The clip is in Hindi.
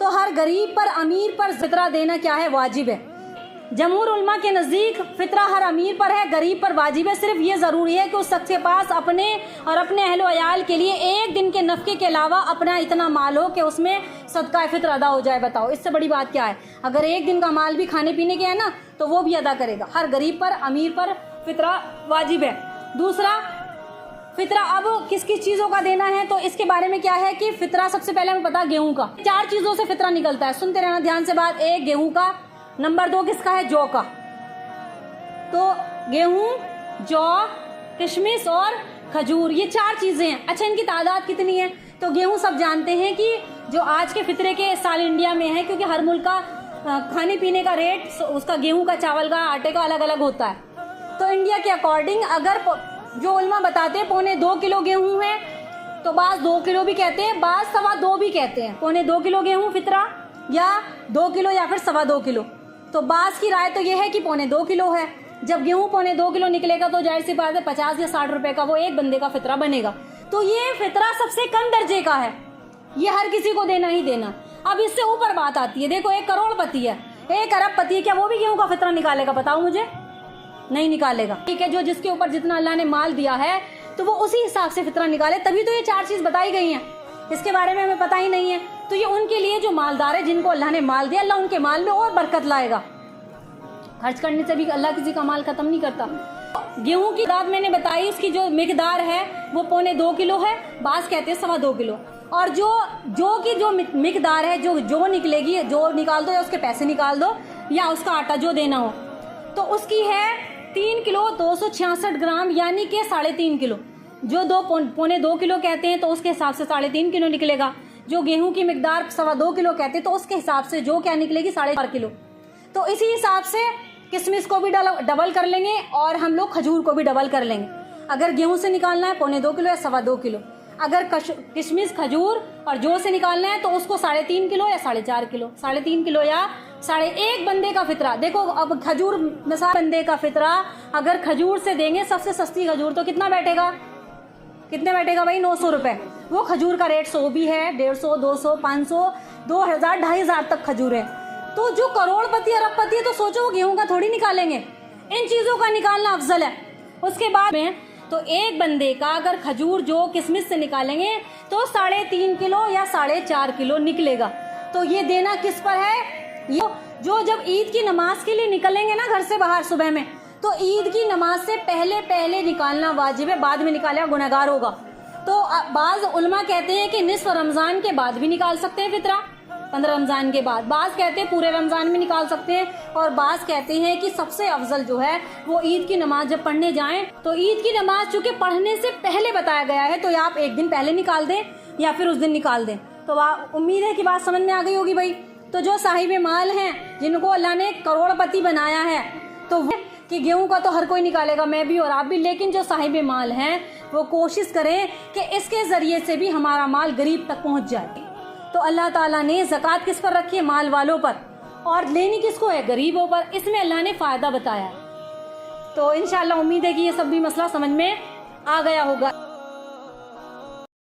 तो हर गरीब पर अमीर पर फितरा देना क्या है, वाजिब है। जमहूर उलमा के नज़दीक फितरा हर अमीर पर है, गरीब पर वाजिब है। सिर्फ ये ज़रूरी है कि उस शख्स के पास अपने और अपने अहलो अयाल के लिए एक दिन के नफ़के के अलावा अपना इतना माल हो कि उसमें सदका फितर अदा हो जाए। बताओ इससे बड़ी बात क्या है। अगर एक दिन का माल भी खाने पीने के है ना तो वो भी अदा करेगा। हर गरीब पर अमीर पर फितरा वाजिब है। दूसरा, फितरा अब किस किस चीज़ों का देना है तो इसके बारे में क्या है कि फितरा सबसे पहले हमें पता गेहूं का। 4 चीज़ों से फितरा निकलता है, सुनते रहना ध्यान से बात। 1 गेहूं का, नंबर 2 किसका है, जौ का। तो गेहूं, जौ, किशमिश और खजूर, ये 4 चीज़ें हैं। अच्छा, इनकी तादाद कितनी है तो गेहूं सब जानते हैं कि जो आज के फितरे के साल इंडिया में है, क्योंकि हर मुल्क का खाने पीने का रेट उसका गेहूं का, चावल का, आटे का अलग अलग होता है। तो इंडिया के अकॉर्डिंग अगर जो उलमा बताते हैं 2.25 किलो गेहूं है तो बाज़ 2 किलो भी कहते हैं, बाज़ 2.25 भी कहते हैं। 2.25 किलो गेहूं फितरा या 2 किलो या फिर 2.25 किलो। तो बाज़ की राय तो ये है कि 2.25 किलो है। जब गेहूं 2.25 किलो निकलेगा तो जाहिर सी बात है 50 या 60 रुपए का वो एक बंदे का फितरा बनेगा। तो ये फितरा सबसे कम दर्जे का है, ये हर किसी को देना ही देना। अब इससे ऊपर बात आती है, देखो 1 करोड़पति है, 1 अरबपति है, क्या वो भी गेहूं का फितरा निकालेगा? बताओ मुझे, नहीं निकालेगा। ठीक है, जो जिसके ऊपर जितना अल्लाह ने माल दिया है तो वो उसी हिसाब से फितरा निकाले। तभी तो ये 4 चीज बताई गई हैं, इसके बारे में हमें पता ही नहीं है। तो ये उनके लिए जो मालदार है, जिनको अल्लाह ने माल दिया, अल्लाह उनके माल में और बरकत लाएगा। खर्च करने से भी अल्लाह किसी का माल खत्म नहीं करता। गेहूं की दाद मैंने बताई, इसकी जो मिकदार है वो 2.25 किलो है, बास कहते हैं 2.25 किलो। और जो की जो मिकदार है, जो निकलेगी, जो निकाल दो या उसके पैसे निकाल दो या उसका आटा जो देना हो, तो उसकी है 3 किलो 266 ग्राम, यानी कि 3.5 किलो। जो 2.25 किलो कहते हैं तो उसके हिसाब से 3.5 किलो निकलेगा। जो गेहूं की मिकदार 2.25 किलो कहते हैं तो उसके हिसाब से जो क्या निकलेगी 4.5 किलो। तो इसी हिसाब से किशमिश को भी डबल कर लेंगे और हम लोग खजूर को भी डबल कर लेंगे। अगर गेहूं से निकालना है 2.25 किलो या 2.25 किलो, अगर किशमिश, खजूर और जौ से निकालना है तो उसको 3.5 किलो या 4.5 किलो, 3.5 किलो या 1.5 बंदे का फितरा। देखो अब खजूर मिसाल, बंदे का फितरा अगर खजूर से देंगे, सबसे सस्ती खजूर तो कितना बैठेगा, कितने बैठेगा भाई, 900 रुपए। वो खजूर का रेट 100 भी है, 150, 200, 500, 2000, 2500 तक खजूर है। तो जो करोड़पति अरबपति है तो सोचो वो गेहूं का थोड़ी निकालेंगे, इन चीजों का निकालना अफजल है। उसके बाद में तो एक बंदे का अगर खजूर जो किशमिश से निकालेंगे तो 3.5 किलो या 4.5 किलो निकलेगा। तो ये देना किस पर है, ये जो जब ईद की नमाज के लिए निकलेंगे ना घर से बाहर सुबह में, तो ईद की नमाज से पहले निकालना वाजिब है, बाद में निकालेगा गुनहगार होगा। तो बाज उलमा कहते हैं कि निस्फ रमजान के बाद भी निकाल सकते हैं फितरा, 15 रमजान के बाद। बाज कहते हैं पूरे रमजान में निकाल सकते हैं, और बाज कहते हैं कि सबसे अफजल जो है वो ईद की नमाज जब पढ़ने जाएं, तो ईद की नमाज चूंकि पढ़ने से पहले बताया गया है तो आप एक दिन पहले निकाल दें या फिर उस दिन निकाल दें। तो उम्मीद है कि बात समझ में आ गई होगी भाई। तो जो साहिब माल हैं, जिनको अल्लाह ने करोड़पति बनाया है, तो वो कि गेहूं का तो हर कोई निकालेगा, मैं भी और आप भी, लेकिन जो साहिब माल हैं वो कोशिश करें कि इसके जरिए से भी हमारा माल गरीब तक पहुंच जाए। तो अल्लाह ताला ने ज़कात किस पर रखी है, माल वालों पर, और लेनी किसको है, गरीबों पर। इसमें अल्लाह ने फ़ायदा बताया है। तो इंशाअल्लाह उम्मीद है कि ये सब भी मसला समझ में आ गया होगा।